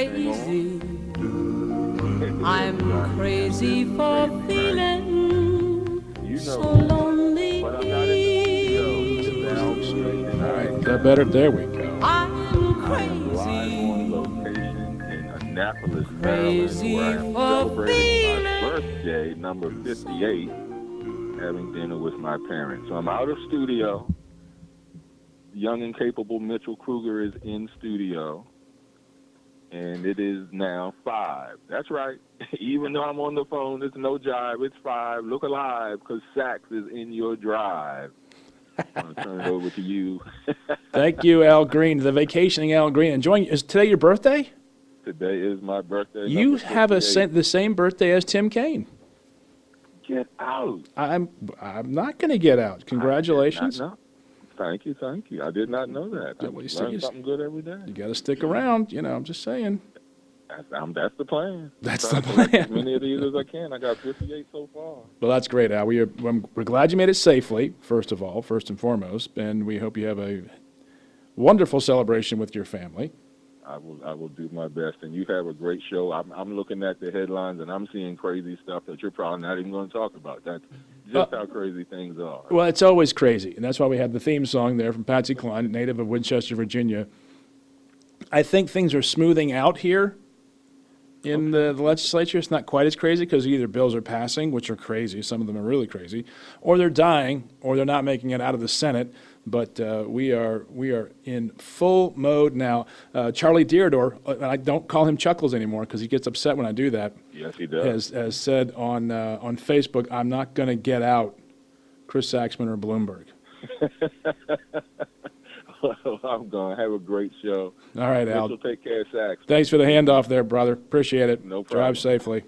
crazy. I'm crazy for feeling so lonely. But I'm not in the studio. All right, that better. There we go. I'm Live crazy. on location in Annapolis, Crazy Maryland, where I'm for celebrating my birthday, number 58, having dinner with my parents. So I'm out of studio. Young and capable Mitchell Kruger is in studio. And it is now 5. That's right. Even though I'm on the phone, it's no jive. It's 5. Look alive, because Sax is in your drive. I'm going to turn it over to you. Thank you, Al Green, the vacationing Al Green. Enjoying. Is today your birthday? Today is my birthday. You have the same birthday as Tim Kaine. Get out. I'm not going to get out. Congratulations. Thank you. I did not know that. I learn something good every day. You got to stick around. I'm just saying. That's the plan. That's the plan. As many of these as I can. I got 58 so far. Well, that's great, Al. We're glad you made it safely, first and foremost, and we hope you have a wonderful celebration with your family. I will do my best, and you have a great show. I'm looking at the headlines, and I'm seeing crazy stuff that you're probably not even going to talk about. That's just how crazy things are. Well, it's always crazy, and that's why we had the theme song there from Patsy Cline, native of Winchester, Virginia. I think things are smoothing out here in the legislature. It's not quite as crazy because either bills are passing, which are crazy, some of them are really crazy, or they're dying, or they're not making it out of the Senate. But we are in full mode now. Charlie Deardor, and I don't call him Chuckles anymore because he gets upset when I do that. Yes, he does. Has said on Facebook, I'm not going to get out Chris Saxman or Bloomberg. Well, I'm going to have a great show. All right, Al. Take care, Sax. Thanks for the handoff there, brother. Appreciate it. No problem. Drive safely.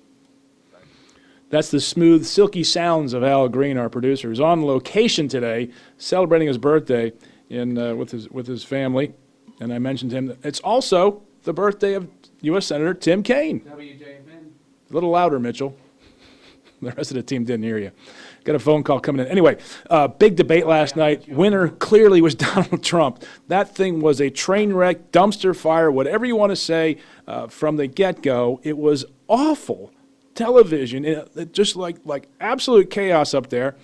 That's the smooth, silky sounds of Al Green, our producer, who's on location today, celebrating his birthday with his family. And I mentioned him. It's also the birthday of U.S. Senator Tim Kaine. WJFN. A little louder, Mitchell. The rest of the team didn't hear you. Got a phone call coming in. Anyway, big debate last night. Winner clearly was Donald Trump. That thing was a train wreck, dumpster fire, whatever you want to say from the get-go. It was awful television, just like absolute chaos up there.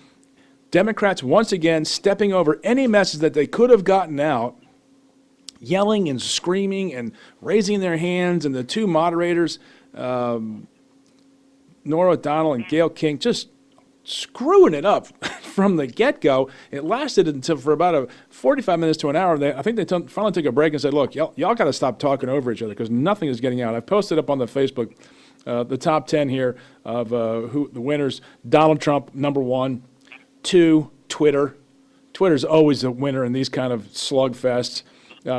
Democrats once again stepping over any message that they could have gotten out, yelling and screaming and raising their hands, and the two moderators, Nora O'Donnell and Gayle King, just screwing it up from the get-go. It lasted for about 45 minutes to an hour. I think they finally took a break and said, look, y'all got to stop talking over each other because nothing is getting out. I've posted up on the Facebook the top 10 here of who the winners. Donald Trump, number 1. 2, Twitter. Twitter's always a winner in these kind of slugfests.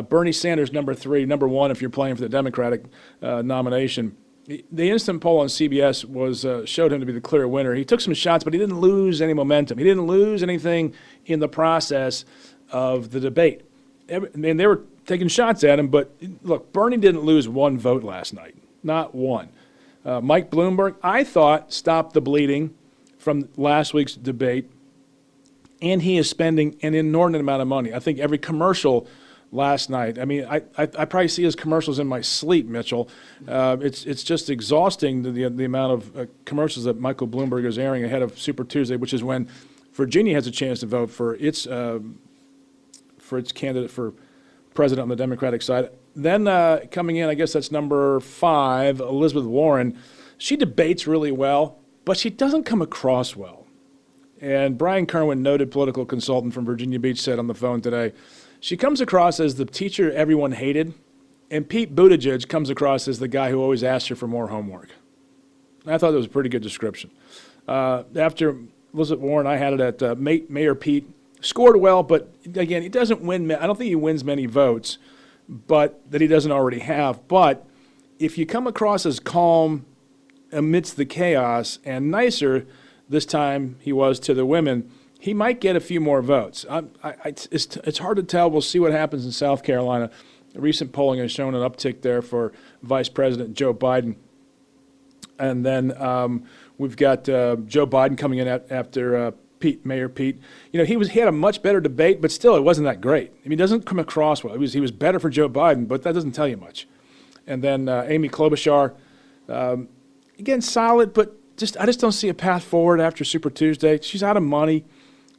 Bernie Sanders, number 3. Number 1 if you're playing for the Democratic nomination. The instant poll on CBS showed him to be the clear winner. He took some shots, but he didn't lose any momentum. He didn't lose anything in the process of the debate. They were taking shots at him, but look, Bernie didn't lose one vote last night. Not one. Mike Bloomberg, I thought, stopped the bleeding from last week's debate, and he is spending an inordinate amount of money. I think every commercial last night, I mean, I probably see his commercials in my sleep, Mitchell. It's just exhausting, the amount of commercials that Michael Bloomberg is airing ahead of Super Tuesday, which is when Virginia has a chance to vote for its candidate for president on the Democratic side. Then coming in, I guess that's number 5, Elizabeth Warren. She debates really well, but she doesn't come across well. And Brian Kerwin, noted political consultant from Virginia Beach, said on the phone today, she comes across as the teacher everyone hated, and Pete Buttigieg comes across as the guy who always asks her for more homework. I thought that was a pretty good description. After Elizabeth Warren, I had it at Mayor Pete. Scored well, but again, he doesn't win. I don't think he wins many votes, but that he doesn't already have. But if you come across as calm amidst the chaos and nicer this time he was to the women, he might get a few more votes. It's hard to tell. We'll see what happens in South Carolina. Recent polling has shown an uptick there for Vice President Joe Biden. And then we've got Joe Biden coming in after Mayor Pete. You know, he had a much better debate, but still it wasn't that great. I mean, it doesn't come across well. He was better for Joe Biden, but that doesn't tell you much. And then Amy Klobuchar, again, solid, but I just don't see a path forward after Super Tuesday. She's out of money.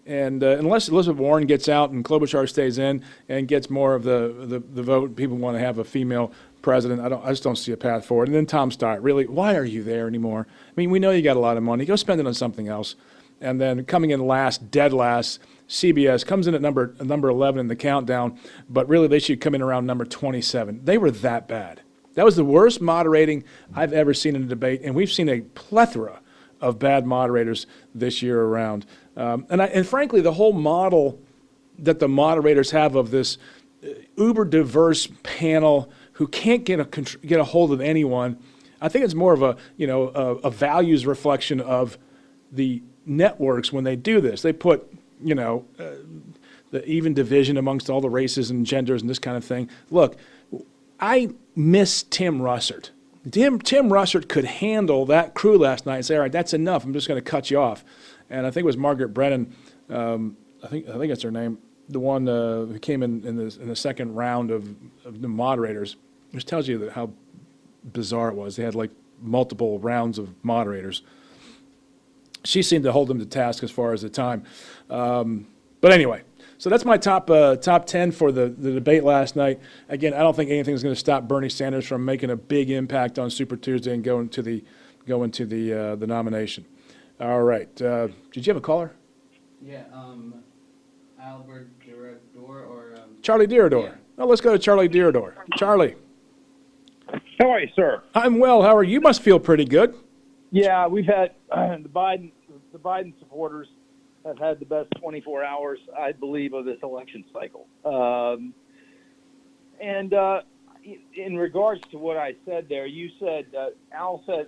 And unless Elizabeth Warren gets out and Klobuchar stays in and gets more of the vote, people want to have a female president. I just don't see a path forward. And then Tom Steyer, really, why are you there anymore? I mean, we know you got a lot of money. Go spend it on something else. And then coming in last, dead last, CBS comes in at number 11 in the countdown, but really they should come in around number 27. They were that bad. That was the worst moderating I've ever seen in a debate, and we've seen a plethora of bad moderators this year around. And frankly, the whole model that the moderators have of this uber diverse panel who can't get a hold of anyone, I think it's more of a values reflection of the networks when they do this. They put the even division amongst all the races and genders and this kind of thing. Look, I miss Tim Russert. Tim Russert could handle that crew last night and say, all right, that's enough. I'm just going to cut you off. And I think it was Margaret Brennan, I think that's her name, the one who came in the second round of the moderators, which tells you how bizarre it was. They had like multiple rounds of moderators. She seemed to hold them to task as far as the time. But anyway, so that's my top 10 for the debate last night. Again, I don't think anything's going to stop Bernie Sanders from making a big impact on Super Tuesday and going to the nomination. All right. Did you have a caller? Yeah. Albert Dirador or Charlie Dirador. Yeah. Oh, let's go to Charlie Dirador. Charlie. How are you, sir? I'm well. How are you? You must feel pretty good. Yeah, we've had the Biden supporters have had the best 24 hours, I believe, of this election cycle. And in regards to what I said there, you said Al said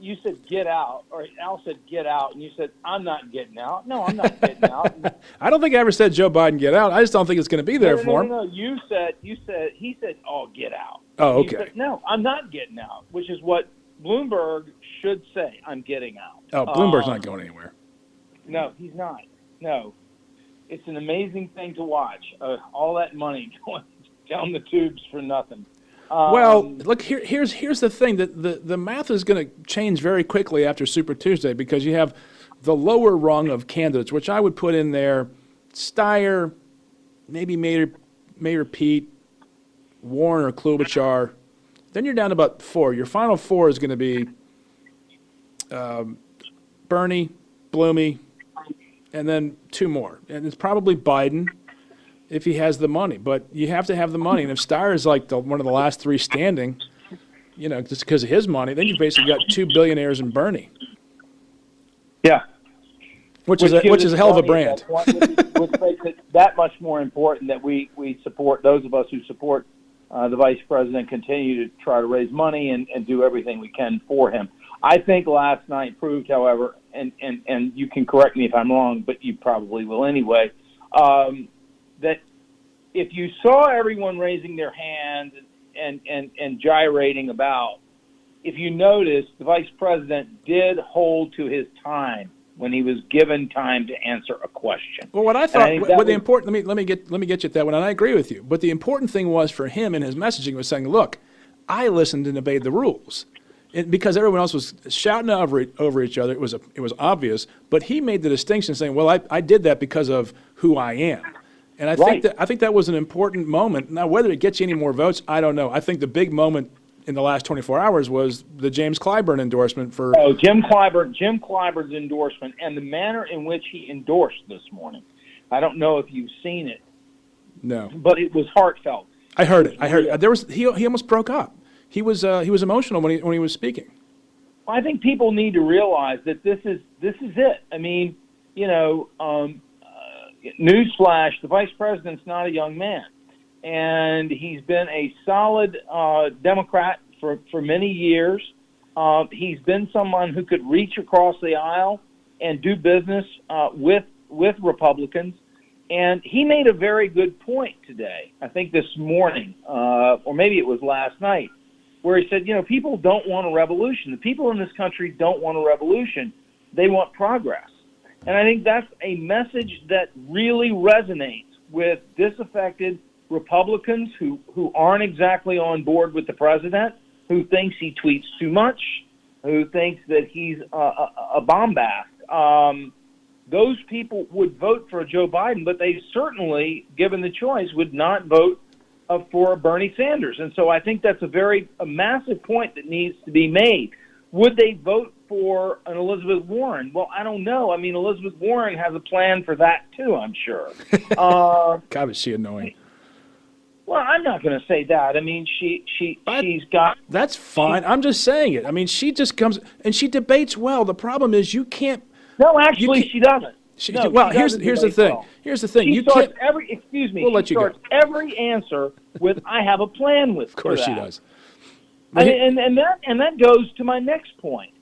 you said get out, or Al said get out, and you said I'm not getting out. No, I'm not getting out. I don't think I ever said Joe Biden get out. I just don't think it's going to be there for him. No. You said he said, oh, get out. Oh, okay. Said, no, I'm not getting out, which is what Bloomberg should say. I'm getting out. Oh, Bloomberg's not going anywhere. No, he's not. No. It's an amazing thing to watch. All that money going down the tubes for nothing. Well, look, here's the thing. The math is going to change very quickly after Super Tuesday because you have the lower rung of candidates, which I would put in there, Steyer, maybe Mayor Pete, Warren or Klobuchar. Then you're down to about 4. Your final 4 is going to be Bernie, Bloomy, and then 2 more. And it's probably Biden if he has the money. But you have to have the money. And if Steyer is like one of the last 3 standing, just because of his money, then you've basically got 2 billionaires in Bernie. Yeah. Which is a hell of a brand. Which makes it that much more important that we support, those of us who support the vice president, continue to try to raise money and do everything we can for him. I think last night proved, however, and you can correct me if I'm wrong, but you probably will anyway, that if you saw everyone raising their hands and gyrating about, if you noticed, the vice president did hold to his time when he was given time to answer a question. Well, what I thought, the important, let me get you at that one, and I agree with you. But the important thing was for him in his messaging was saying, look, I listened and obeyed the rules. Because everyone else was shouting over each other, it was obvious. But he made the distinction, saying, "Well, I did that because of who I am," and I think that was an important moment. Now, whether it gets you any more votes, I don't know. I think the big moment in the last 24 hours was the James Clyburn endorsement for. Oh, Jim Clyburn's endorsement and the manner in which he endorsed this morning. I don't know if you've seen it. No, but it was heartfelt. I heard it. There was he almost broke up. He was emotional when he was speaking. Well, I think people need to realize that this is it. I mean, newsflash: the vice president's not a young man, and he's been a solid Democrat for many years. He's been someone who could reach across the aisle and do business with Republicans. And he made a very good point today, I think this morning, or maybe it was last night, where he said, people don't want a revolution. The people in this country don't want a revolution. They want progress. And I think that's a message that really resonates with disaffected Republicans who aren't exactly on board with the president, who thinks he tweets too much, who thinks that he's a bombast. Those people would vote for Joe Biden, but they certainly, given the choice, would not vote for Bernie Sanders. And so I think that's a massive point that needs to be made. Would they vote for an Elizabeth Warren? Well, I don't know. I mean, Elizabeth Warren has a plan for that too, I'm sure. God, is she annoying. Well, I'm not going to say that. I mean, she's got... That's fine. I'm just saying it. I mean, she just comes and she debates well. The problem is you can't... No, actually, she doesn't. Here's the thing. Well. Here's the thing. She You starts can't... she starts every answer with, I have a plan with Of course she does. And that goes to my next point.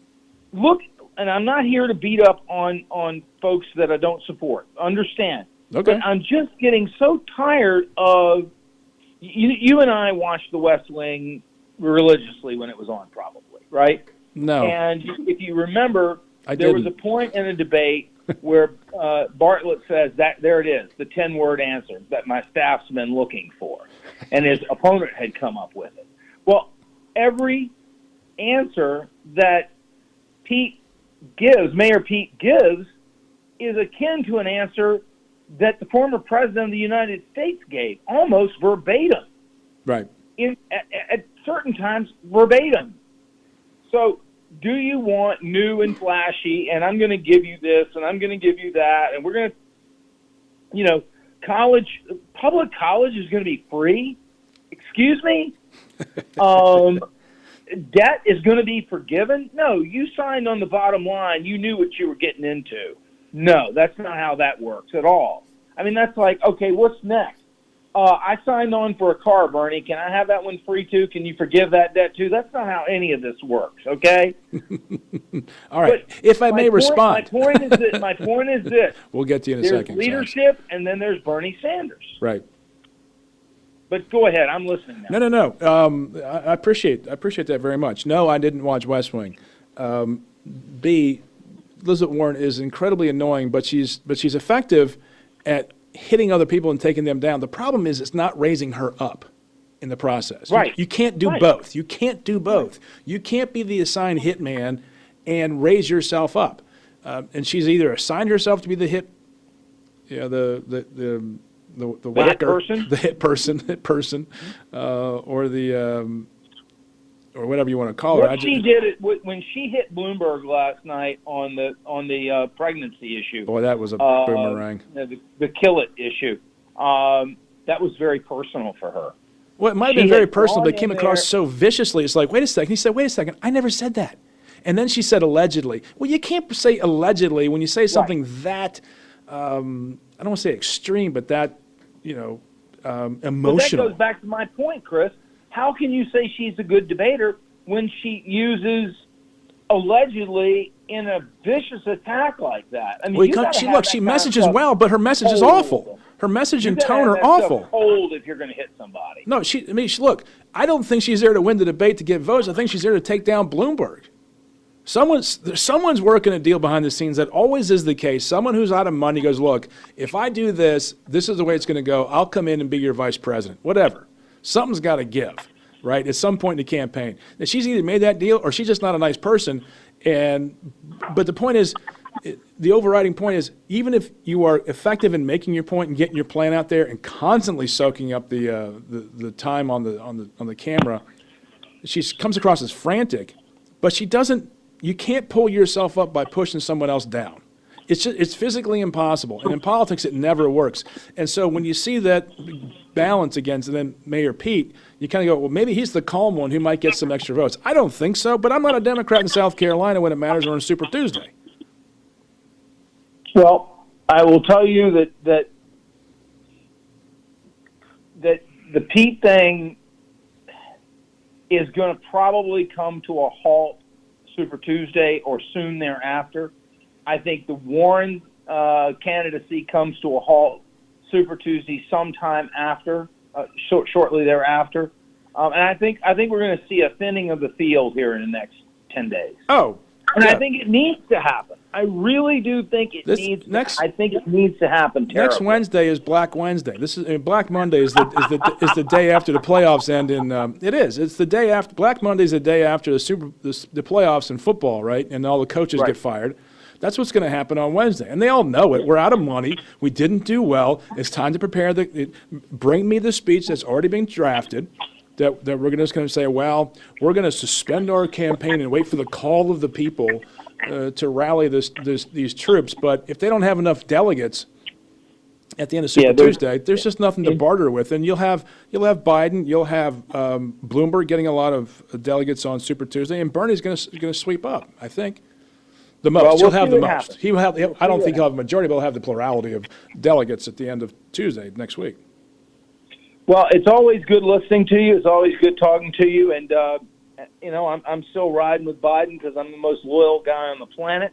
Look, and I'm not here to beat up on folks that I don't support. Understand. Okay. But I'm just getting so tired of... You and I watched The West Wing religiously when it was on, probably, right? No. And if you remember, there was a point in a debate where Bartlett says that there it is, the 10-word answer that my staff's been looking for, and his opponent had come up with it. Well, every answer that Mayor Pete gives, is akin to an answer that the former president of the United States gave, almost verbatim. Right. At certain times, verbatim. So, do you want new and flashy, and I'm going to give you this, and I'm going to give you that, and we're going to, public college is going to be free? Excuse me? Debt is going to be forgiven? No, you signed on the bottom line. You knew what you were getting into. No, that's not how that works at all. I mean, that's like, okay, what's next? I signed on for a car, Bernie. Can I have that one free, too? Can you forgive that debt, too? That's not how any of this works, okay? All right. But if I may respond. My point is this. We'll get to you in a there's second. There's leadership, and then there's Bernie Sanders. Right. But go ahead. I'm listening now. No. I appreciate that very much. No, I didn't watch West Wing. B, Elizabeth Warren is incredibly annoying, but she's effective at hitting other people and taking them down. The problem is it's not raising her up in the process. Right. You can't do both. You can't do both. You can't be the assigned hitman and raise yourself up. And she's either assigned herself to be the hit, the whacker, hit person, or the or whatever you want to call her. She did it when she hit Bloomberg last night on the pregnancy issue. Boy, that was a boomerang. The kill it issue. That was very personal for her. Well, it might have been very personal, but it came across so viciously. It's like, wait a second. He said, wait a second. I never said that. And then she said allegedly. Well, you can't say allegedly when you say something that, I don't want to say extreme, but that, emotional. But that goes back to my point, Chris. How can you say she's a good debater when she uses allegedly in a vicious attack like that? I mean, she messages well, but her message is awful. Her message and tone are awful. Cold if you're going to hit somebody. No, look. I don't think she's there to win the debate to get votes. I think she's there to take down Bloomberg. Someone's working a deal behind the scenes. That always is the case. Someone who's out of money goes, look, if I do this, this is the way it's going to go. I'll come in and be your vice president. Whatever. Something's got to give, right, at some point in the campaign. Now, she's either made that deal or she's just not a nice person. But the point is, the overriding point is, even if you are effective in making your point and getting your plan out there and constantly soaking up the time on the camera, she comes across as frantic. But she doesn't. You can't pull yourself up by pushing someone else down. It's physically impossible, and in politics it never works. And so when you see that balance against then Mayor Pete, you kind of go, well, maybe he's the calm one who might get some extra votes. I don't think so, but I'm not a Democrat in South Carolina when it matters or on Super Tuesday. Well, I will tell you that the Pete thing is going to probably come to a halt Super Tuesday or soon thereafter. I think the Warren candidacy comes to a halt Super Tuesday sometime after, shortly thereafter. And I think we're going to see a thinning of the field here in the next 10 days. Oh, And Yeah. I think it needs to happen. I really do think it needs. I think it needs to happen. Next terribly. Wednesday is Black Wednesday. This is Black Monday is the day after the playoffs end. It is. It's the day after. Black Monday is the day after the playoffs in football, right? And all the coaches get fired. That's what's going to happen on Wednesday, and they all know it. We're out of money. We didn't do well. It's time to prepare. Bring me the speech that's already been drafted. That we're just going to say, well, we're going to suspend our campaign and wait for the call of the people to rally these troops. But if they don't have enough delegates at the end of Super Tuesday, there's just nothing to barter with. And you'll have Biden, you'll have Bloomberg getting a lot of delegates on Super Tuesday, and Bernie's going to sweep up, I think. The most. Well, He'll have the most. Happens. He will have. I don't think he'll have a majority, but he'll have the plurality of delegates at the end of Tuesday next week. Well, it's always good listening to you. It's always good talking to you. And, I'm still riding with Biden because I'm the most loyal guy on the planet.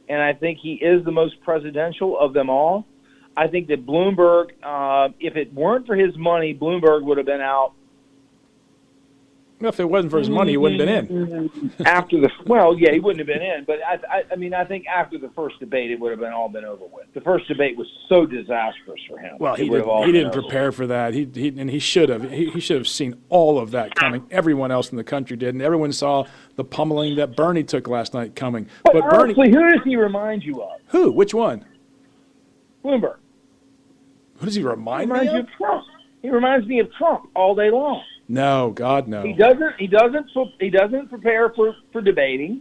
And I think he is the most presidential of them all. I think that Bloomberg, if it weren't for his money, Bloomberg would have been out. Well, if it wasn't for his money, he wouldn't have been in. He wouldn't have been in. But I think after the first debate, it would have all been over with. The first debate was so disastrous for him. Well, he didn't prepare for that. He should have. He should have seen all of that coming. Everyone else in the country did, and everyone saw the pummeling that Bernie took last night coming. But honestly, who does he remind you of? Who? Which one? Bloomberg. Who does he remind me of? Trump. He reminds me of Trump all day long. No, God, no. He doesn't prepare for debating.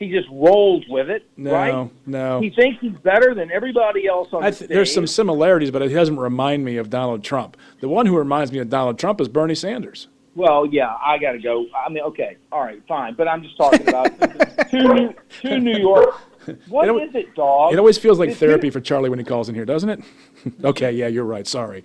He just rolls with it, right? No. He thinks he's better than everybody else on the stage. There's some similarities, but it doesn't remind me of Donald Trump. The one who reminds me of Donald Trump is Bernie Sanders. Well, yeah, I got to go. I mean, okay, all right, fine. But I'm just talking about two New York. What is it, dog? It always feels like therapy for Charlie when he calls in here, doesn't it? Okay, yeah, you're right. Sorry.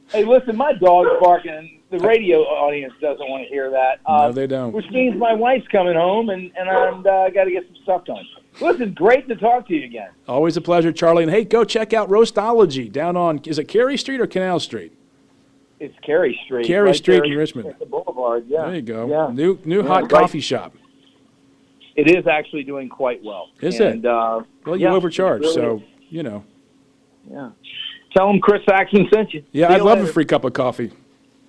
Hey, listen, my dog's barking, and the radio audience doesn't want to hear that. No, they don't. Which means my wife's coming home, and I'm got to get some stuff done. Listen, great to talk to you again. Always a pleasure, Charlie. And hey, go check out Roastology down on, is it Cary Street or Canal Street? It's Cary Street. Cary Street in Richmond. The Boulevard, yeah. There you go. Yeah. New hot coffee shop. It is actually doing quite well. Is it? Well, you overcharge, really so, you know. Yeah. Tell them Chris Saxon sent you. Yeah, I'd love a free cup of coffee.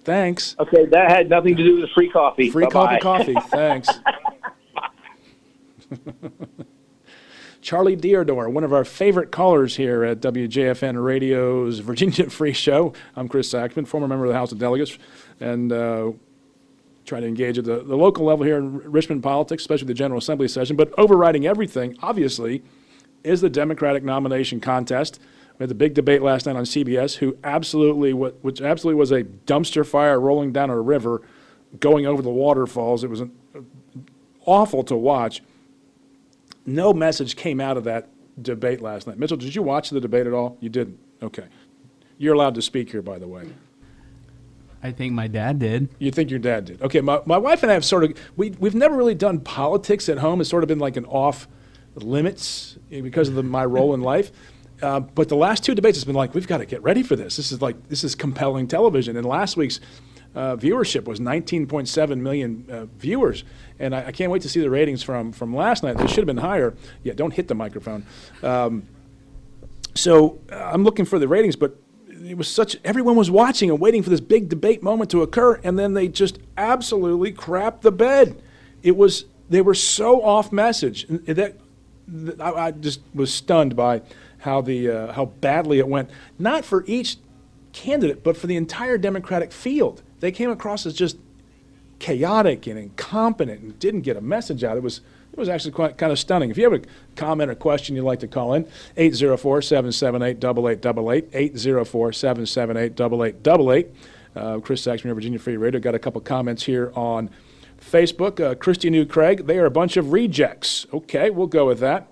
Thanks. Okay, that had nothing to do with free coffee. Free Bye-bye. coffee. Thanks. Charlie Dierdor, one of our favorite callers here at WJFN Radio's Virginia Free Show. I'm Chris Saxman, former member of the House of Delegates, and try to engage at the local level here in Richmond politics, especially the General Assembly session. But overriding everything, obviously, is the Democratic nomination contest. We had the big debate last night on CBS, which absolutely was a dumpster fire rolling down a river, going over the waterfalls. It was awful to watch. No message came out of that debate last night. Mitchell, did you watch the debate at all? You didn't? Okay. You're allowed to speak here, by the way. I think my dad did. You think your dad did? Okay, my wife and I have sort of, we've never really done politics at home. It's sort of been like an off limits because of my role in life. But the last two debates has been like, we've got to get ready for this. This is compelling television. And last week's viewership was 19.7 million viewers. And I can't wait to see the ratings from last night. They should have been higher. Yeah, don't hit the microphone. So I'm looking for the ratings, but it was everyone was watching and waiting for this big debate moment to occur, and then they just absolutely crapped the bed. They were so off message. I just was stunned by how badly it went. Not for each candidate, but for the entire Democratic field. They came across as just chaotic and incompetent and didn't get a message out. It was actually quite kind of stunning. If you have a comment or question you'd like to call in, 804-778-8888, 804-778-8888. Chris Saxman, Virginia Free Radio. Got a couple comments here on Facebook. Christy New Craig, they are a bunch of rejects. Okay, we'll go with that.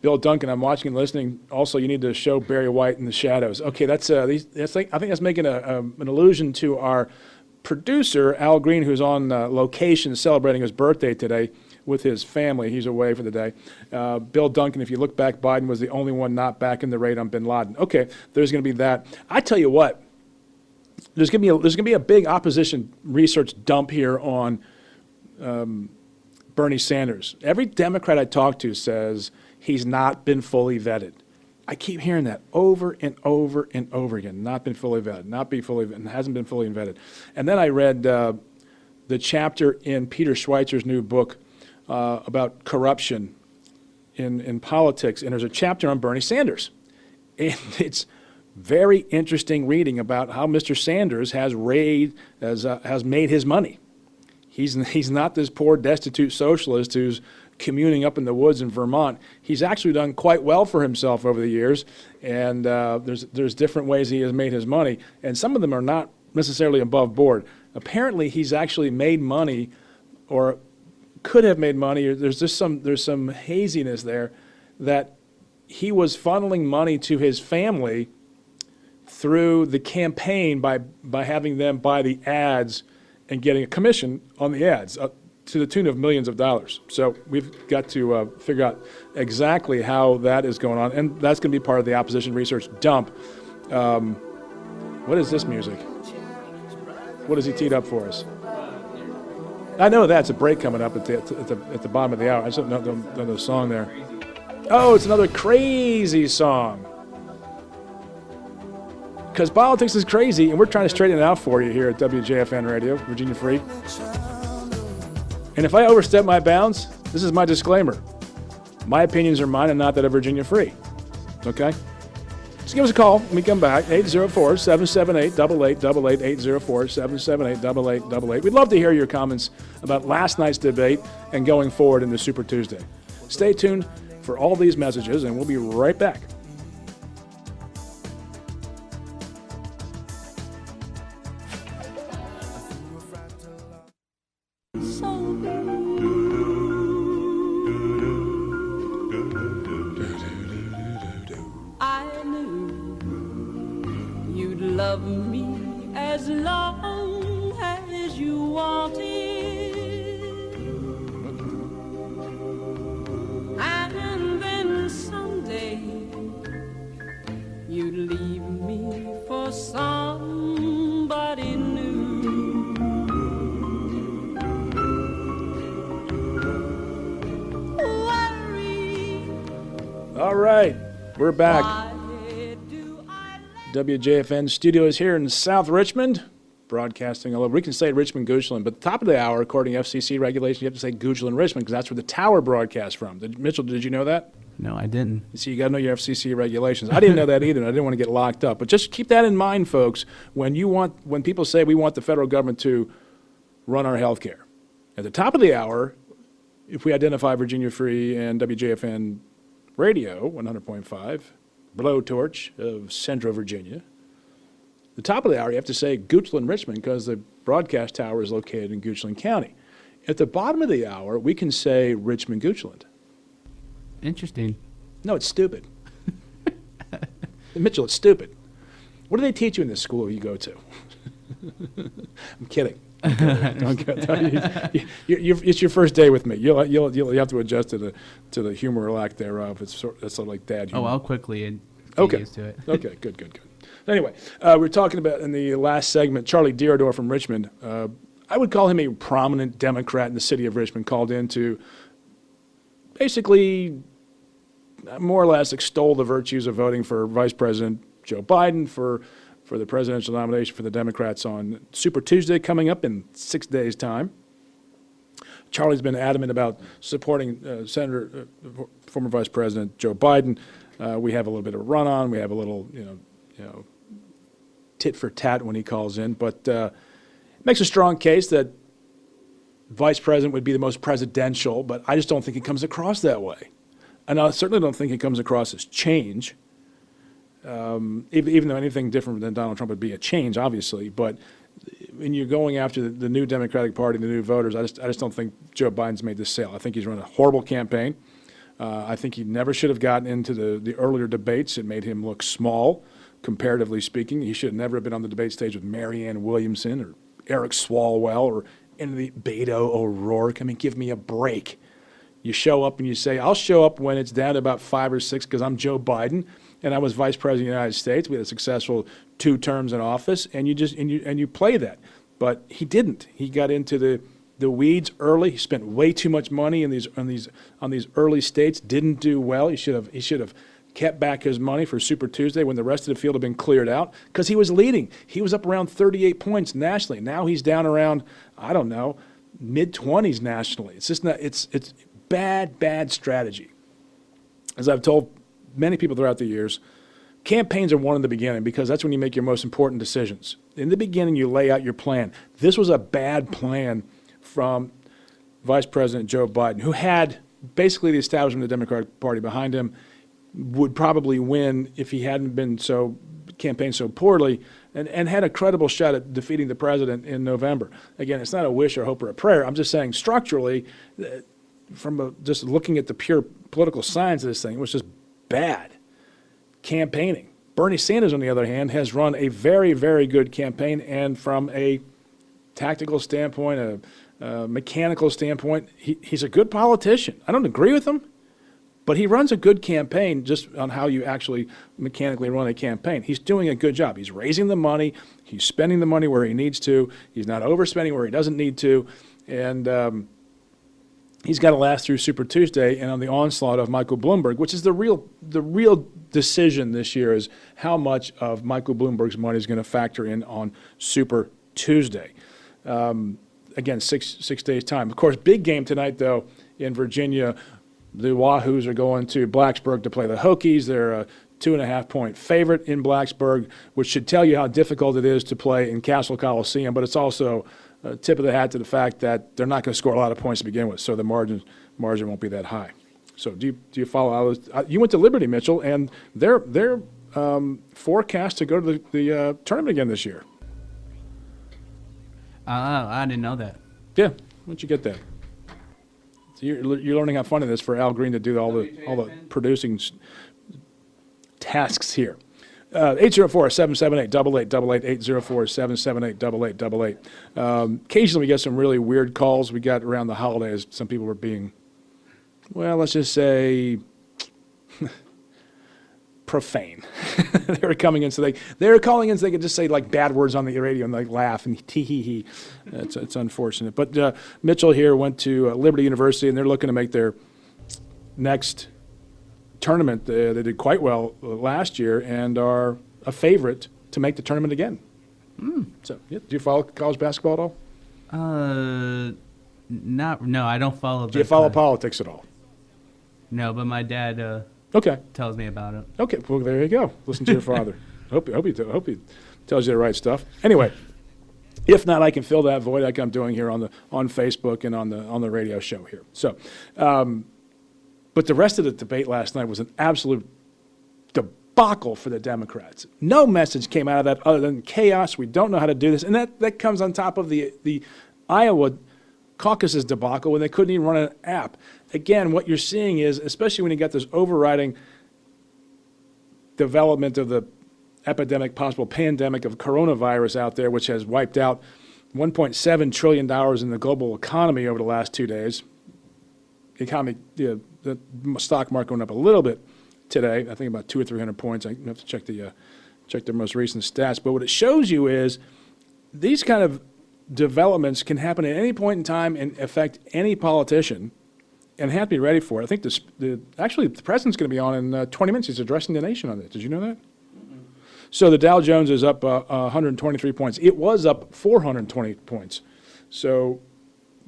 Bill Duncan, I'm watching and listening. Also, you need to show Barry White in the shadows. Okay, I think that's making an allusion to our producer, Al Green, who's on location celebrating his birthday today with his family. He's away for the day. Bill Duncan, if you look back, Biden was the only one not back in the raid on bin Laden. Okay, there's going to be that. I tell you what, there's going to be a big opposition research dump here on Bernie Sanders. Every Democrat I talk to says he's not been fully vetted. I keep hearing that over and over and over again. Not been fully vetted, not be fully vetted, and hasn't been fully vetted. And then I read the chapter in Peter Schweitzer's new book about corruption in politics, and there's a chapter on Bernie Sanders. And it's very interesting reading about how Mr. Sanders has made his money. He's not this poor, destitute socialist who's communing up in the woods in Vermont. He's actually done quite well for himself over the years, and there's different ways he has made his money, and some of them are not necessarily above board. Apparently, he's actually made money, or could have made money. There's some haziness there that he was funneling money to his family through the campaign by having them buy the ads and getting a commission on the ads to the tune of millions of dollars. So we've got to figure out exactly how that is going on, and that's going to be part of the opposition research dump. What is this music? What has he teed up for us? I know that's a break coming up at the bottom of the hour. I just don't know the song there. Oh, it's another crazy song. Because politics is crazy, and we're trying to straighten it out for you here at WJFN Radio, Virginia Free. And if I overstep my bounds, this is my disclaimer. My opinions are mine and not that of Virginia Free. Okay? Just give us a call when we come back, 804-778-8888, 804-778-8888. We'd love to hear your comments about last night's debate and going forward into Super Tuesday. Stay tuned for all these messages, and we'll be right back. Love me as long as you wanted, and then someday you'd leave me for somebody new. Worry. All right, we're back. WJFN studios here in South Richmond, broadcasting all over. We can say Richmond, Goochland, but at the top of the hour, according to FCC regulations, you have to say Goochland, Richmond, because that's where the tower broadcasts from. Mitchell, did you know that? No, I didn't. See, you got to know your FCC regulations. I didn't know that either, and I didn't want to get locked up. But just keep that in mind, folks, when people say we want the federal government to run our health care. At the top of the hour, if we identify Virginia Free and WJFN Radio, 100.5, blowtorch of Central Virginia. The top of the hour, you have to say Goochland, Richmond, because the broadcast tower is located in Goochland County. At the bottom of the hour, we can say Richmond, Goochland. Interesting. No, it's stupid. Mitchell, it's stupid. What do they teach you in this school you go to? I'm kidding. It's your first day with me. You'll have to adjust to the humor or lack thereof. It's sort of like dad humor. Oh, I'll quickly get used to it. Okay, good. Anyway, we were talking about in the last segment, Charlie Dierdor from Richmond. I would call him a prominent Democrat in the city of Richmond, called in to basically more or less extol the virtues of voting for Vice President Joe Biden for the presidential nomination for the Democrats on Super Tuesday coming up in 6 days' time. Charlie's been adamant about supporting former Vice President Joe Biden. We have a little bit of run-on. We have a little, tit for tat when he calls in, but makes a strong case that Vice President would be the most presidential, but I just don't think it comes across that way. And I certainly don't think it comes across as change. Even though anything different than Donald Trump would be a change, obviously, but when you're going after the new Democratic Party, the new voters, I just don't think Joe Biden's made this sale. I think he's run a horrible campaign. I think he never should have gotten into the earlier debates. It made him look small, comparatively speaking. He should never have been on the debate stage with Marianne Williamson or Eric Swalwell or any Beto O'Rourke. I mean, give me a break. You show up and you say, I'll show up when it's down to about 5 or 6 because I'm Joe Biden. and I was vice president of the United States. We had a successful 2 terms in office, and you play that. But he didn't. He got into the weeds early. He spent way too much money on these early states. Didn't do well. He should have kept back his money for Super Tuesday when the rest of the field had been cleared out, because he was leading. He was up around 38 points nationally. Now he's down around, I don't know, mid-20s nationally. It's just not. It's bad strategy. As I've told many people throughout the years, campaigns are won in the beginning because that's when you make your most important decisions. In the beginning, you lay out your plan. This was a bad plan from Vice President Joe Biden, who had basically the establishment of the Democratic Party behind him, would probably win if he hadn't been campaigned so poorly, and had a credible shot at defeating the president in November. Again, it's not a wish or hope or a prayer. I'm just saying structurally, just looking at the pure political science of this thing, it was just bad campaigning. Bernie Sanders, on the other hand, has run a very, very good campaign, and from a tactical standpoint, a mechanical standpoint, he's a good politician. I don't agree with him, but he runs a good campaign just on how you actually mechanically run a campaign. He's doing a good job. He's raising the money. He's spending the money where he needs to. He's not overspending where he doesn't need to. And he's got to last through Super Tuesday and on the onslaught of Michael Bloomberg, which is the real decision this year, is how much of Michael Bloomberg's money is going to factor in on Super Tuesday. Again, six days' time. Of course, big game tonight, though, in Virginia. The Wahoos are going to Blacksburg to play the Hokies. They're a 2.5-point favorite in Blacksburg, which should tell you how difficult it is to play in Castle Coliseum, but it's also a tip of the hat to the fact that they're not going to score a lot of points to begin with, so the margin won't be that high. So do you follow? You went to Liberty, Mitchell, and they're forecast to go to the tournament again this year. I didn't know that. Yeah, when'd you get that? So you're learning how fun it is for Al Green to do all the producing tasks here. 804-778-8888, 804-778-8888. Occasionally we get some really weird calls. We got around the holidays. Some people were being, well, let's just say, profane. They were coming in, so they were calling in so they could just say like bad words on the radio and like laugh and tee-hee-hee. It's unfortunate. But Mitchell here went to Liberty University, and they're looking to make their next tournament. They did quite well last year and are a favorite to make the tournament again. So, yeah, do you follow college basketball at all? No, I don't follow. Do you follow politics at all? No, but my dad okay. tells me about it. Okay, well, there you go. Listen to your father. Hope he tells you the right stuff. Anyway, if not, I can fill that void like I'm doing here on Facebook and on the radio show here. So, but the rest of the debate last night was an absolute debacle for the Democrats. No message came out of that other than chaos. We don't know how to do this, and that comes on top of the Iowa caucus's debacle when they couldn't even run an app. Again, what you're seeing is, especially when you got this overriding development of the epidemic, possible pandemic of coronavirus out there, which has wiped out $1.7 trillion in the global economy over the last 2 days. The stock market went up a little bit today. I think about 200 or 300 points. I have to check their most recent stats. But what it shows you is these kind of developments can happen at any point in time and affect any politician, and have to be ready for it. I think actually the president's going to be on in 20 minutes. He's addressing the nation on it. Did you know that? Mm-hmm. So the Dow Jones is up 123 points. It was up 420 points. So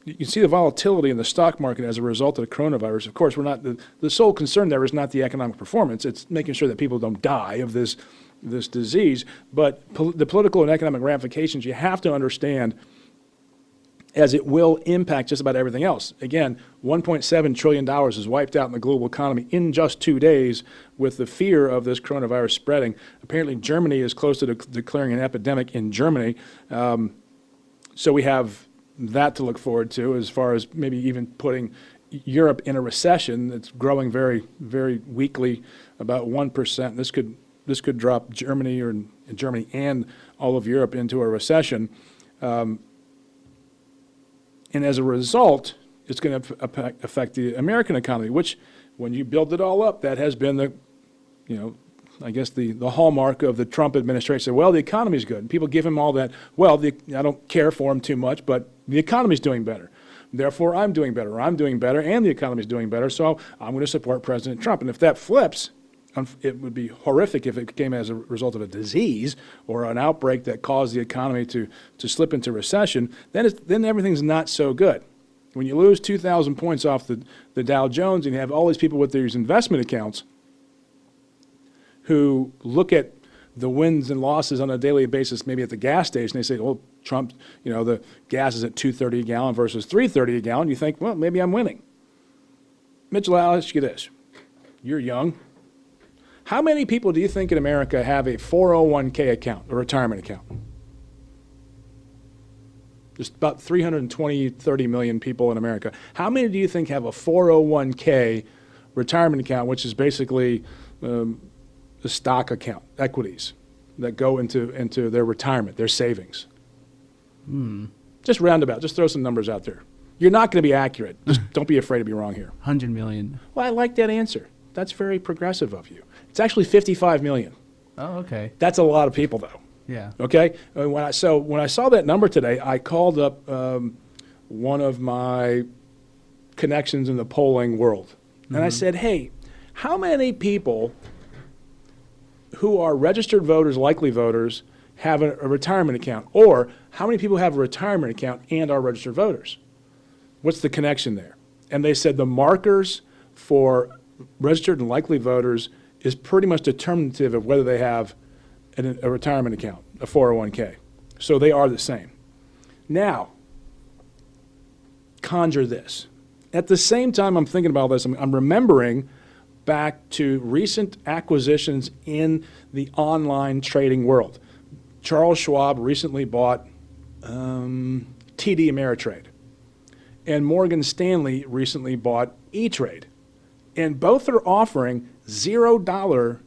you can see the volatility in the stock market as a result of the coronavirus. Of course, we're not the sole concern there is not the economic performance. It's making sure that people don't die of this disease. But the political and economic ramifications you have to understand, as it will impact just about everything else. Again, $1.7 trillion is wiped out in the global economy in just 2 days with the fear of this coronavirus spreading. Apparently, Germany is close to declaring an epidemic in Germany. So we have that to look forward to, as far as maybe even putting Europe in a recession. It's growing very, very weakly, about 1%. This could drop Germany and all of Europe into a recession. And as a result, it's going to affect the American economy, which, when you build it all up, that has been I guess, the hallmark of the Trump administration. Well, the economy's good. And people give him all that. Well, I don't care for him too much, but the economy's doing better. Therefore, I'm doing better. Or I'm doing better, and the economy's doing better, so I'm going to support President Trump. And if that flips, it would be horrific if it came as a result of a disease or an outbreak that caused the economy to slip into recession. Then everything's not so good. When you lose 2,000 points off the Dow Jones and you have all these people with these investment accounts who look at the wins and losses on a daily basis, maybe at the gas station, they say, "Oh, Trump, the gas is at $2.30 a gallon versus $3.30 a gallon." You think, well, maybe I'm winning. Mitchell, I'll ask you this: you're young. How many people do you think in America have a 401k account, a retirement account? There's about 30 million people in America. How many do you think have a 401k retirement account, which is basically the stock account, equities that go into their retirement, their savings? Just roundabout. Just throw some numbers out there. You're not going to be accurate. Just don't be afraid to be wrong here. 100 million. Well, I like that answer. That's very progressive of you. It's actually 55 million. Oh, okay. That's a lot of people, though. Yeah. Okay? When I saw that number today, I called up one of my connections in the polling world. And I said, hey, how many people who are registered voters, likely voters, have a retirement account? Or how many people have a retirement account and are registered voters? What's the connection there? And they said the markers for registered and likely voters is pretty much determinative of whether they have a retirement account, a 401k. So they are the same. Now, conjure this. At the same time I'm thinking about this, I'm remembering back to recent acquisitions in the online trading world. Charles Schwab recently bought TD Ameritrade. And Morgan Stanley recently bought E-Trade. And both are offering $0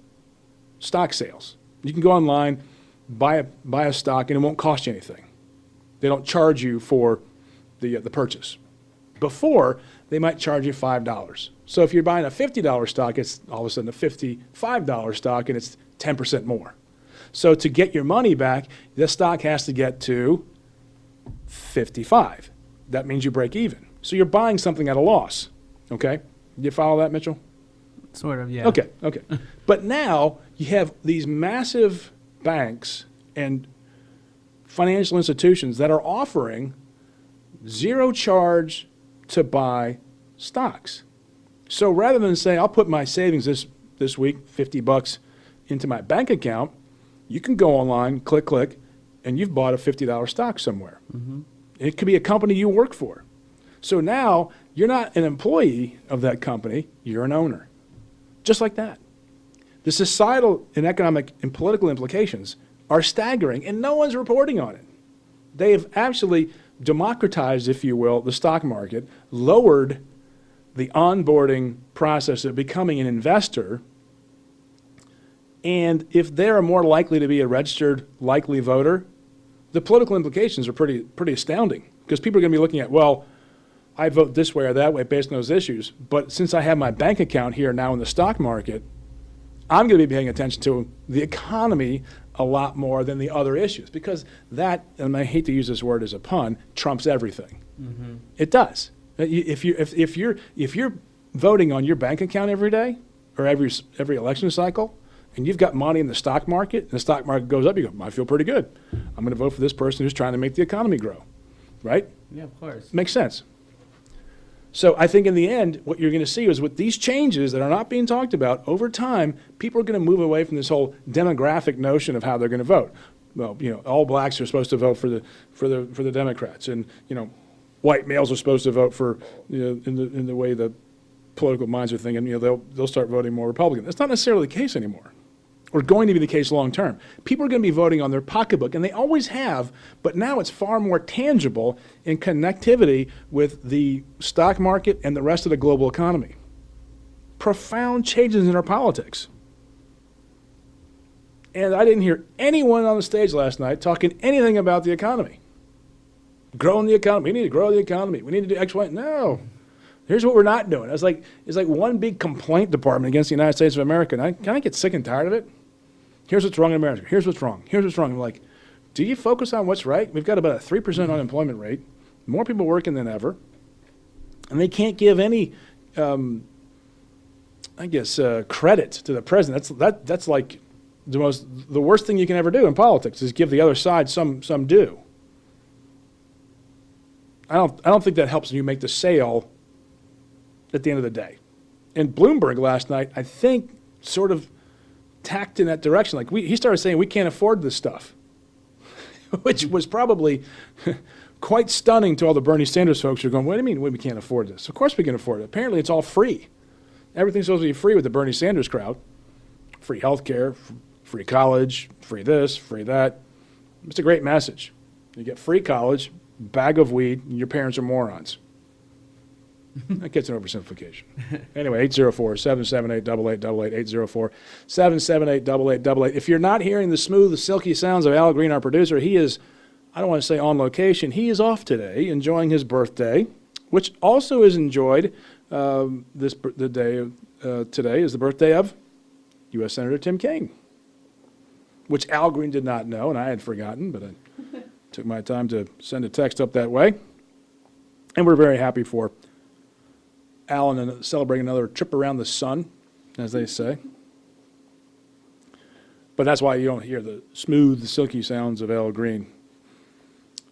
stock sales. You can go online, buy a stock, and it won't cost you anything. They don't charge you for the purchase. Before, they might charge you $5. So if you're buying a $50 stock, it's all of a sudden a $55 stock, and it's 10% more. So to get your money back, the stock has to get to 55. That means you break even. So you're buying something at a loss. Okay? You follow that, Mitchell? Sort of, yeah. Okay. But now you have these massive banks and financial institutions that are offering zero charge to buy stocks. So rather than say, I'll put my savings this week, $50 into my bank account, you can go online, click, and you've bought a $50 stock somewhere. Mm-hmm. It could be a company you work for. So now you're not an employee of that company, you're an owner. Just like that. The societal and economic and political implications are staggering, and no one's reporting on it. They have actually democratized, if you will, the stock market, lowered the onboarding process of becoming an investor, and if they're more likely to be a registered likely voter, the political implications are pretty astounding, because people are going to be looking at, well, I vote this way or that way based on those issues, but since I have my bank account here now in the stock market, I'm going to be paying attention to the economy a lot more than the other issues, because that, and I hate to use this word as a pun, trumps everything. Mm-hmm. It does. If you're voting on your bank account every day or every election cycle, and you've got money in the stock market, and the stock market goes up, you go, I feel pretty good. I'm going to vote for this person who's trying to make the economy grow, right? Yeah, of course. Makes sense. So I think in the end, what you're going to see is with these changes that are not being talked about, over time, people are going to move away from this whole demographic notion of how they're going to vote. Well, all blacks are supposed to vote for the Democrats, and white males are supposed to vote for in the way the political minds are thinking. They'll start voting more Republican. That's not necessarily the case anymore, or going to be the case long term. People are going to be voting on their pocketbook, and they always have, but now it's far more tangible in connectivity with the stock market and the rest of the global economy. Profound changes in our politics. And I didn't hear anyone on the stage last night talking anything about the economy. Growing the economy. We need to grow the economy. We need to do X, Y. No. Here's what we're not doing. It's like one big complaint department against the United States of America. And I kind of get sick and tired of it. Here's what's wrong in America. Here's what's wrong. Here's what's wrong. I'm like, do you focus on what's right? We've got about a 3% unemployment rate, more people working than ever, and they can't give any, credit to the president. That's like the worst thing you can ever do in politics is give the other side some due. I don't think that helps you make the sale at the end of the day. And Bloomberg last night, I think, sort of tacked in that direction. Like he started saying we can't afford this stuff, which was probably quite stunning to all the Bernie Sanders folks who are going, what do you mean we can't afford this? Of course we can afford it. Apparently it's all free. Everything's supposed to be free with the Bernie Sanders crowd. Free health care, free college, free this, free that. It's a great message. You get free college, bag of weed, and your parents are morons. That gets an oversimplification. Anyway, 804-778-8888, 804-778-8888. If you're not hearing the smooth, silky sounds of Al Green, our producer, he is, I don't want to say on location, he is off today, enjoying his birthday, which also is enjoyed. Today is the birthday of U.S. Senator Tim Kaine, which Al Green did not know, and I had forgotten, but I took my time to send a text up that way. And we're very happy for Alan celebrating another trip around the sun, as they say. But that's why you don't hear the smooth, silky sounds of Al Green.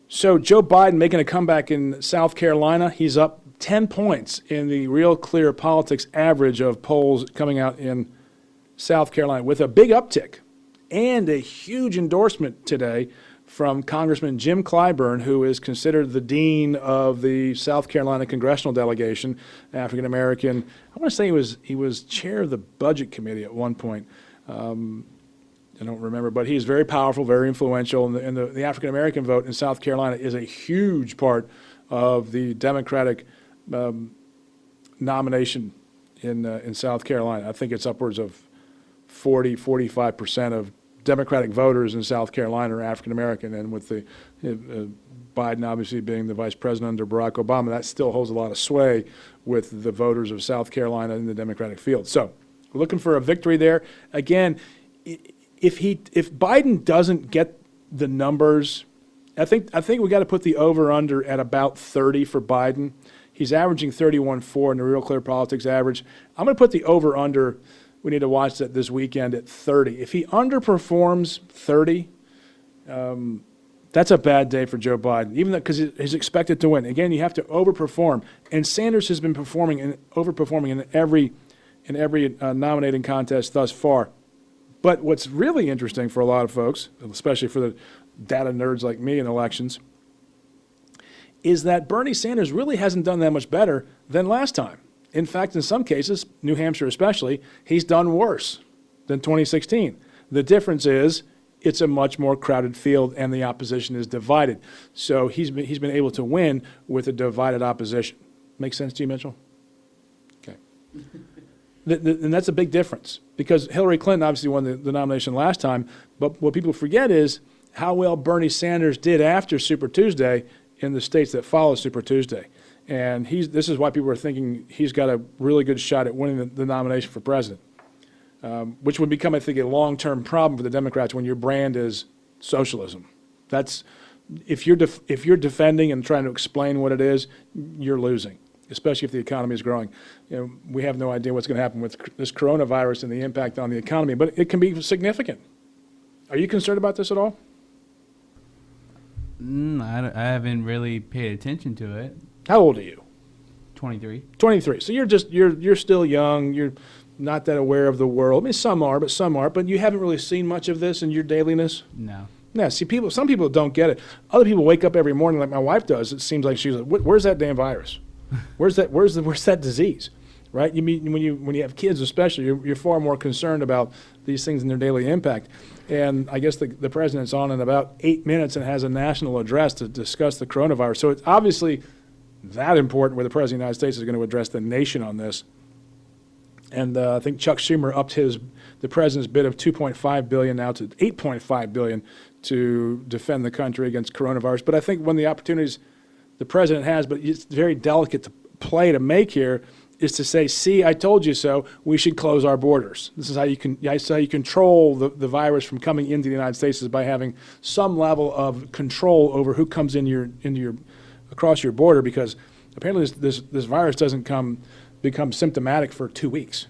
So Joe Biden making a comeback in South Carolina. He's up 10 points in the Real Clear Politics average of polls coming out in South Carolina with a big uptick and a huge endorsement today from Congressman Jim Clyburn, who is considered the dean of the South Carolina congressional delegation, African American. I want to say he was chair of the budget committee at one point. I don't remember, but he's very powerful, very influential, and the African American vote in South Carolina is a huge part of the Democratic nomination in South Carolina. I think it's upwards of 45% of Democratic voters in South Carolina are African American, and with the Biden obviously being the vice president under Barack Obama, that still holds a lot of sway with the voters of South Carolina in the Democratic field. So, we're looking for a victory there. Again, if Biden doesn't get the numbers, I think we got to put the over under at about 30 for Biden. He's averaging 31.4 in the Real Clear Politics average. I'm going to put the over under. We need to watch that this weekend at 30. If he underperforms 30, that's a bad day for Joe Biden, even because he's expected to win. Again, you have to overperform, and Sanders has been overperforming in every nominating contest thus far. But what's really interesting for a lot of folks, especially for the data nerds like me in elections, is that Bernie Sanders really hasn't done that much better than last time. In fact, in some cases, New Hampshire especially, he's done worse than 2016. The difference is it's a much more crowded field and the opposition is divided. So he's been able to win with a divided opposition. Make sense to you, Mitchell? Okay. And that's a big difference because Hillary Clinton obviously won the nomination last time, but what people forget is how well Bernie Sanders did after Super Tuesday in the states that follow Super Tuesday. And this is why people are thinking he's got a really good shot at winning the nomination for president, which would become, I think, a long-term problem for the Democrats when your brand is socialism. That's if you're defending and trying to explain what it is, you're losing, especially if the economy is growing. We have no idea what's going to happen with this coronavirus and the impact on the economy, but it can be significant. Are you concerned about this at all? I haven't really paid attention to it. How old are you? 23. 23. So you're still young. You're not that aware of the world. I mean, some are, but you haven't really seen much of this in your dailiness? No. Yeah, see, some people don't get it. Other people wake up every morning like my wife does. It seems like she's like, where's that damn virus? Where's that disease? Right? You mean when you have kids especially, you're far more concerned about these things and their daily impact. And I guess the president's on in about 8 minutes and has a national address to discuss the coronavirus. So it's obviously that important where the President of the United States is going to address the nation on this. And I think Chuck Schumer upped the president's bid of $2.5 billion now to $8.5 billion to defend the country against coronavirus. But I think one of the opportunities the president has, but it's very delicate to play to make here, is to say, see, I told you so, we should close our borders. This is how you control the virus from coming into the United States, is by having some level of control over who comes across your border, because apparently this virus doesn't become symptomatic for 2 weeks.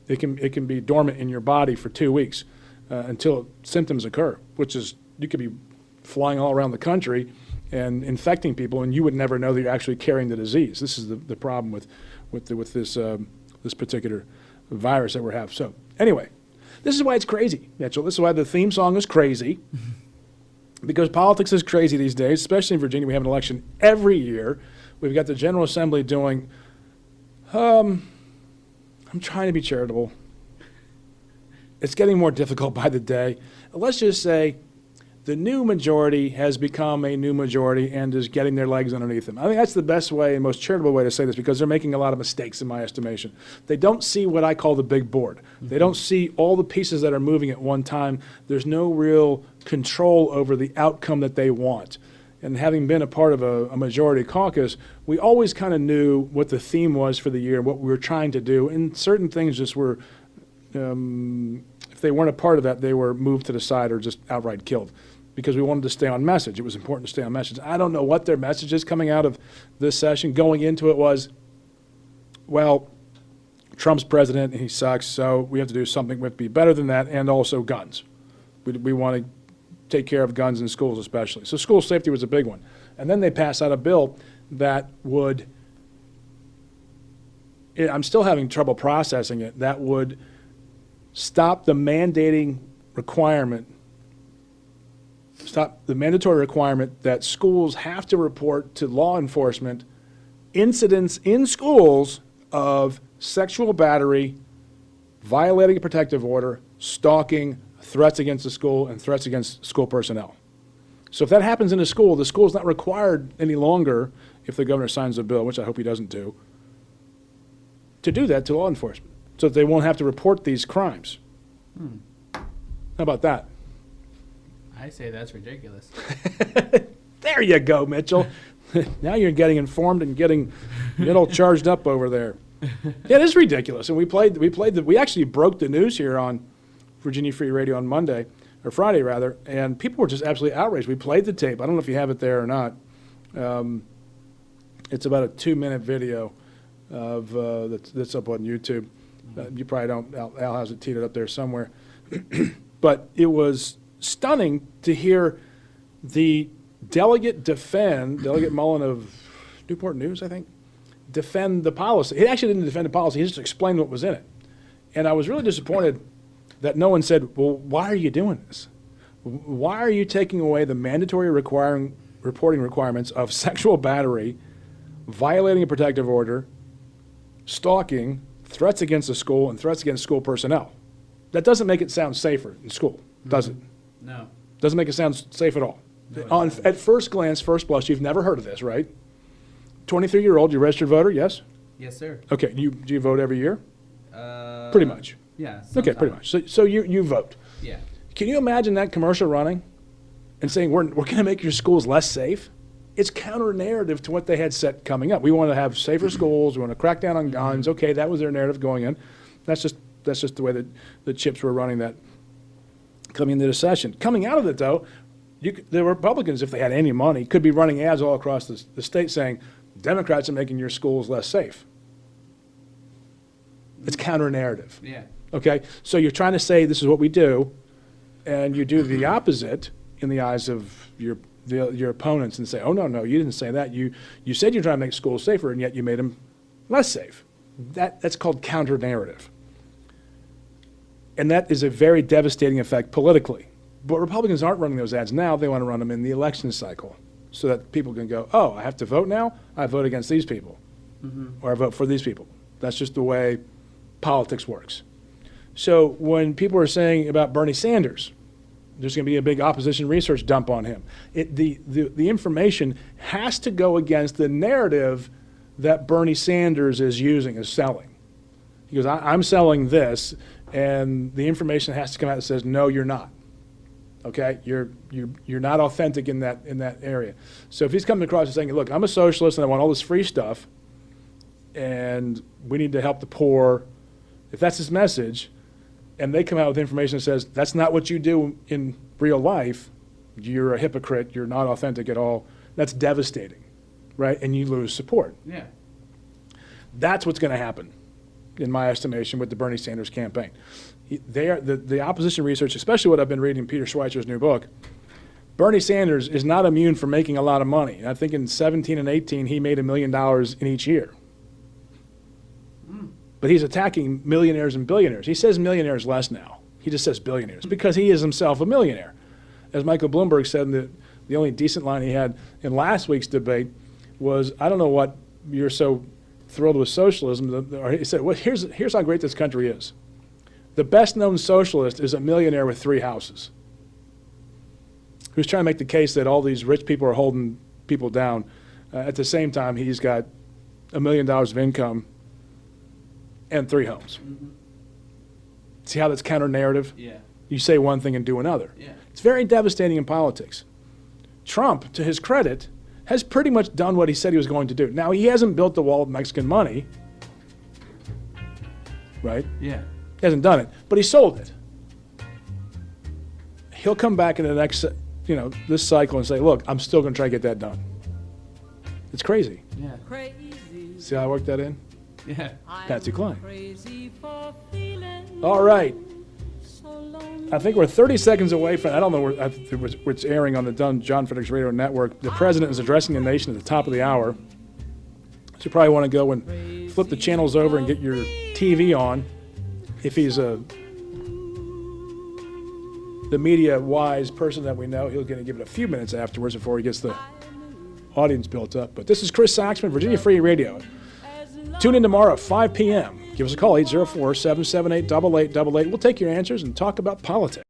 It can be dormant in your body for 2 weeks until symptoms occur, which is, you could be flying all around the country and infecting people, and you would never know that you're actually carrying the disease. This is the problem with this particular virus that we have. So anyway, this is why it's crazy, Mitchell. This is why the theme song is crazy, because politics is crazy these days, especially in Virginia. We have an election every year. We've got the General Assembly doing, I'm trying to be charitable. It's getting more difficult by the day. Let's just say the new majority has become a new majority and is getting their legs underneath them. I think that's the best way and most charitable way to say this, because they're making a lot of mistakes in my estimation. They don't see what I call the big board. They don't see all the pieces that are moving at one time. There's no real control over the outcome that they want. And having been a part of a majority caucus, we always kind of knew what the theme was for the year, what we were trying to do, and certain things just were, if they weren't a part of that, they were moved to the side or just outright killed, because we wanted to stay on message. It was important to stay on message. I don't know what their message is coming out of this session. Going into it was, well, Trump's president and he sucks, so we have to do something with be better than that, and also guns. We want to take care of guns in schools especially. So school safety was a big one. And then they passed out a bill that would, I'm still having trouble processing it, that would stop the mandatory requirement that schools have to report to law enforcement incidents in schools of sexual battery, violating a protective order, stalking, threats against the school, and threats against school personnel. So if that happens in a school, the school is not required any longer, if the governor signs a bill, which I hope he doesn't do, to do that to law enforcement, so that they won't have to report these crimes. How about that? I say that's ridiculous. There you go, Mitchell. Now you're getting informed and getting all charged up over there. Yeah, it is ridiculous. And we actually broke the news here on Virginia Free Radio on Monday, or Friday rather, and people were just absolutely outraged. We played the tape. I don't know if you have it there or not. It's about a 2-minute video of that's up on YouTube. You probably don't. Al has it teed up there somewhere. But it was stunning to hear the delegate Mullen of Newport News, I think, defend the policy. He actually didn't defend the policy. He just explained what was in it. And I was really disappointed that no one said, well, why are you doing this? Why are you taking away the mandatory reporting requirements of sexual battery, violating a protective order, stalking, threats against the school, and threats against school personnel? That doesn't make it sound safer in school, does it? No. Doesn't make it sound safe at all. No, at first glance, first blush, you've never heard of this, right? 23-year-old, you're a registered voter, yes? Yes, sir. Okay, do you vote every year? Pretty much. Yeah. Okay, pretty much. So you vote. Yeah. Can you imagine that commercial running and saying we're going to make your schools less safe? It's counter-narrative to what they had set coming up. We want to have safer schools. We want to crack down on guns. Okay, that was their narrative going in. That's just the way that the chips were running that coming into the session. Coming out of it, though, the Republicans, if they had any money, could be running ads all across the state saying, Democrats are making your schools less safe. It's counter-narrative. Yeah. Okay? So you're trying to say this is what we do, and you do the opposite in the eyes of your opponents and say, oh, no, you didn't say that. You said you're trying to make schools safer, and yet you made them less safe. That's called counter-narrative. And that is a very devastating effect politically. But Republicans aren't running those ads now. They want to run them in the election cycle so that people can go, oh, I have to vote now? I vote against these people. Or I vote for these people. That's just the way politics works. So when people are saying about Bernie Sanders, there's going to be a big opposition research dump on him. The information has to go against the narrative that Bernie Sanders is using, is selling. He goes, I'm selling this, and the information has to come out that says, no, you're not. Okay, you're not authentic in that area. So if he's coming across and saying, look, I'm a socialist and I want all this free stuff, and we need to help the poor. If that's his message, and they come out with information that says that's not what you do in real life, you're a hypocrite, you're not authentic at all, that's devastating, right? And you lose support. Yeah. That's what's going to happen, in my estimation, with the Bernie Sanders campaign. They are the opposition research, especially what I've been reading in Peter Schweizer's new book. Bernie Sanders is not immune from making a lot of money. I think in 17 and 18, he made $1 million in each year. But he's attacking millionaires and billionaires. He says millionaires less now. He just says billionaires because he is himself a millionaire. As Michael Bloomberg said, the only decent line he had in last week's debate was, I don't know what you're so thrilled with socialism. He said, well, here's how great this country is. The best-known socialist is a millionaire with 3 houses who's trying to make the case that all these rich people are holding people down. At the same time, he's got $1 million of income and 3 homes. Mm-hmm. See how that's counter-narrative? Yeah. You say one thing and do another. Yeah. It's very devastating in politics. Trump, to his credit, has pretty much done what he said he was going to do. Now, he hasn't built the wall of Mexican money, right? Yeah. He hasn't done it, but he sold it. He'll come back in the next, this cycle and say, look, I'm still going to try to get that done. It's crazy. Yeah. Crazy. See how I worked that in? Yeah. Patsy Cline. Crazy for feeling All right. so lonely. I think we're 30 seconds away from, I don't know where it's airing on the John Fredericks Radio Network. The president is addressing the nation at the top of the hour. So you probably want to go and flip the channels over and get your TV on. If he's the media-wise person that we know, he'll going to give it a few minutes afterwards before he gets the audience built up. But this is Chris Saxman, Virginia Free Radio. Tune in tomorrow at 5 p.m. Give us a call, 804-778-8888. We'll take your answers and talk about politics.